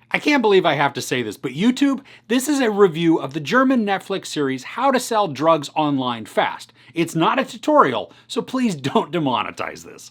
I can't believe I have to say this, but YouTube, this is a review of the German Netflix series How to Sell Drugs Online Fast. It's not a tutorial, so please don't demonetize this.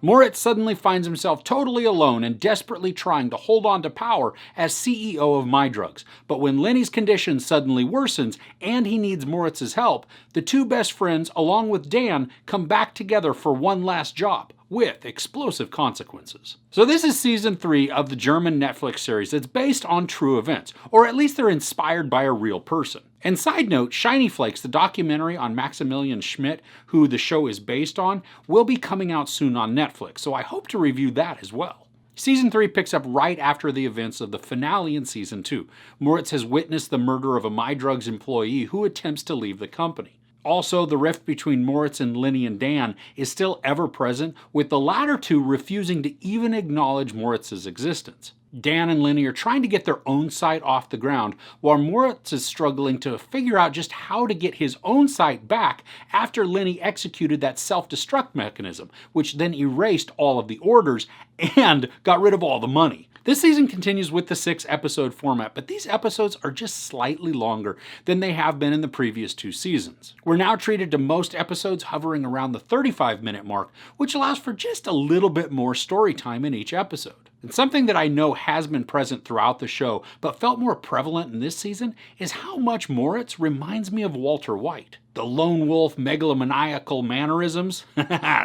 Moritz suddenly finds himself totally alone and desperately trying to hold on to power as CEO of MyDrugs. But when Lenny's condition suddenly worsens and he needs Moritz's help, the two best friends, along with Dan, come back together for one last job, with explosive consequences. So this is season 3 of the German Netflix series that's based on true events, or at least they're inspired by a real person. And side note, Shiny Flakes, the documentary on Maximilian Schmidt, who the show is based on, will be coming out soon on Netflix, so I hope to review that as well. Season 3 picks up right after the events of the finale in Season 2. Moritz has witnessed the murder of a MyDrugs employee who attempts to leave the company. Also, the rift between Moritz and Lenny and Dan is still ever present, with the latter two refusing to even acknowledge Moritz's existence. Dan and Lenny are trying to get their own site off the ground, while Moritz is struggling to figure out just how to get his own site back after Lenny executed that self-destruct mechanism, which then erased all of the orders and got rid of all the money. This season continues with the 6-episode format, but these episodes are just slightly longer than they have been in the previous 2 seasons. We're now treated to most episodes hovering around the 35-minute mark, which allows for just a little bit more story time in each episode. And something that I know has been present throughout the show, but felt more prevalent in this season, is how much Moritz reminds me of Walter White. The lone wolf megalomaniacal mannerisms,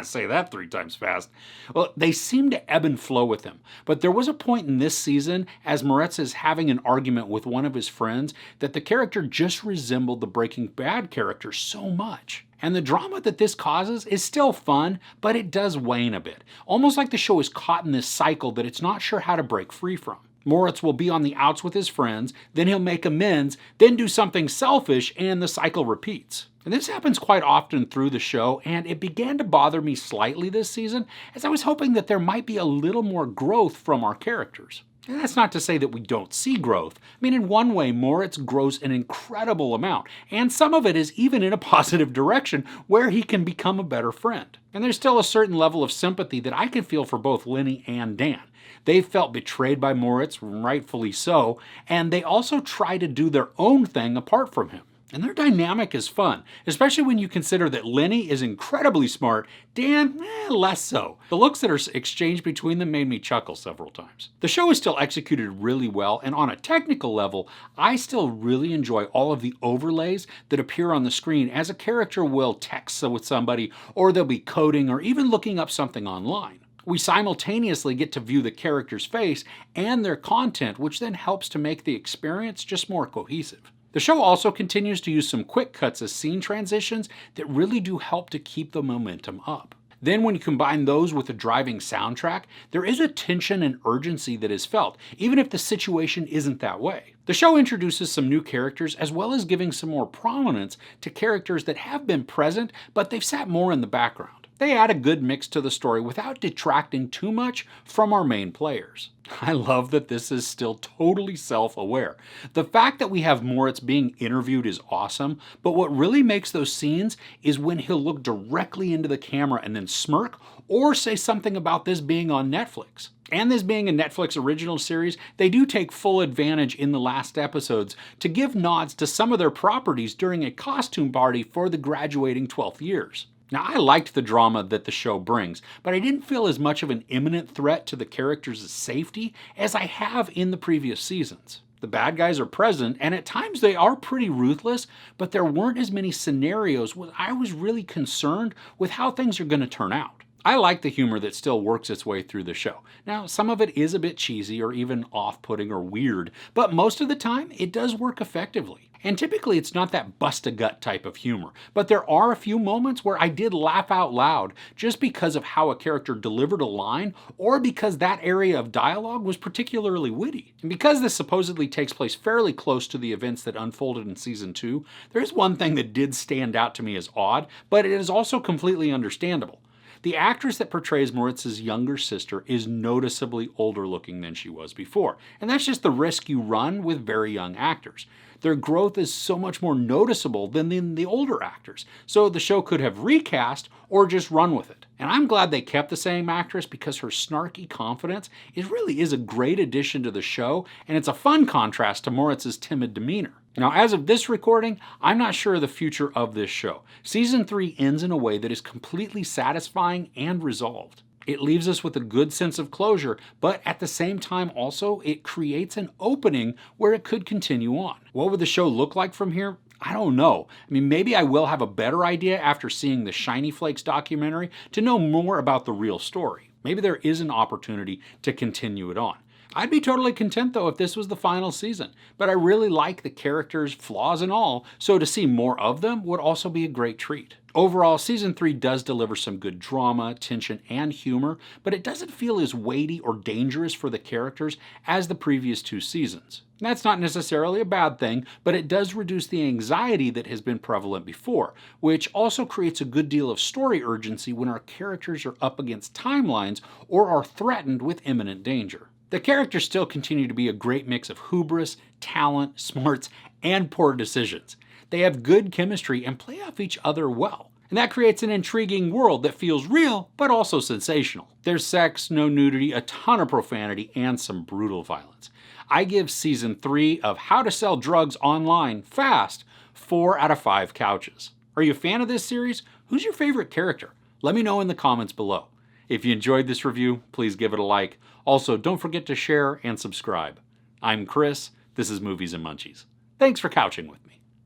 say that 3 times fast, well, they seem to ebb and flow with him. But there was a point in this season, as Moritz is having an argument with one of his friends, that the character just resembled the Breaking Bad character so much. And the drama that this causes is still fun, but it does wane a bit. Almost like the show is caught in this cycle that it's not sure how to break free from. Moritz will be on the outs with his friends, then he'll make amends, then do something selfish, and the cycle repeats. And this happens quite often through the show, and it began to bother me slightly this season, as I was hoping that there might be a little more growth from our characters. And that's not to say that we don't see growth. I mean, in one way, Moritz grows an incredible amount, and some of it is even in a positive direction, where he can become a better friend. And there's still a certain level of sympathy that I can feel for both Lenny and Dan. They felt betrayed by Moritz, rightfully so, and they also try to do their own thing apart from him. And their dynamic is fun, especially when you consider that Lenny is incredibly smart, Dan, less so. The looks that are exchanged between them made me chuckle several times. The show is still executed really well, and on a technical level, I still really enjoy all of the overlays that appear on the screen as a character will text with somebody, or they'll be coding, or even looking up something online. We simultaneously get to view the character's face and their content, which then helps to make the experience just more cohesive. The show also continues to use some quick cuts as scene transitions that really do help to keep the momentum up. Then when you combine those with a driving soundtrack, there is a tension and urgency that is felt, even if the situation isn't that way. The show introduces some new characters, as well as giving some more prominence to characters that have been present, but they've sat more in the background. They add a good mix to the story without detracting too much from our main players. I love that this is still totally self-aware. The fact that we have Moritz being interviewed is awesome, but what really makes those scenes is when he'll look directly into the camera and then smirk, or say something about this being on Netflix. And this being a Netflix original series, they do take full advantage in the last episodes to give nods to some of their properties during a costume party for the graduating 12th years. Now, I liked the drama that the show brings, but I didn't feel as much of an imminent threat to the characters' safety as I have in the previous seasons. The bad guys are present, and at times they are pretty ruthless, but there weren't as many scenarios where I was really concerned with how things are going to turn out. I like the humor that still works its way through the show. Now, some of it is a bit cheesy or even off-putting or weird, but most of the time it does work effectively. And typically it's not that bust-a-gut type of humor, but there are a few moments where I did laugh out loud just because of how a character delivered a line, or because that area of dialogue was particularly witty. And because this supposedly takes place fairly close to the events that unfolded in Season 2, there is one thing that did stand out to me as odd, but it is also completely understandable. The actress that portrays Moritz's younger sister is noticeably older looking than she was before, and that's just the risk you run with very young actors. Their growth is so much more noticeable than in the older actors, so the show could have recast or just run with it. And I'm glad they kept the same actress because her snarky confidence really is a great addition to the show, and it's a fun contrast to Moritz's timid demeanor. Now, as of this recording, I'm not sure of the future of this show. Season 3 ends in a way that is completely satisfying and resolved. It leaves us with a good sense of closure, but at the same time also, it creates an opening where it could continue on. What would the show look like from here? I don't know. Maybe I will have a better idea after seeing the Shiny Flakes documentary to know more about the real story. Maybe there is an opportunity to continue it on. I'd be totally content though if this was the final season, but I really like the characters, flaws and all, so to see more of them would also be a great treat. Overall, Season 3 does deliver some good drama, tension, and humor, but it doesn't feel as weighty or dangerous for the characters as the previous 2 seasons. That's not necessarily a bad thing, but it does reduce the anxiety that has been prevalent before, which also creates a good deal of story urgency when our characters are up against timelines or are threatened with imminent danger. The characters still continue to be a great mix of hubris, talent, smarts, and poor decisions. They have good chemistry and play off each other well. And that creates an intriguing world that feels real, but also sensational. There's sex, no nudity, a ton of profanity, and some brutal violence. I give Season 3 of How to Sell Drugs Online Fast 4 out of 5 couches. Are you a fan of this series? Who's your favorite character? Let me know in the comments below. If you enjoyed this review, please give it a like. Also, don't forget to share and subscribe. I'm Chris. This is Movies and Munchies. Thanks for couching with me.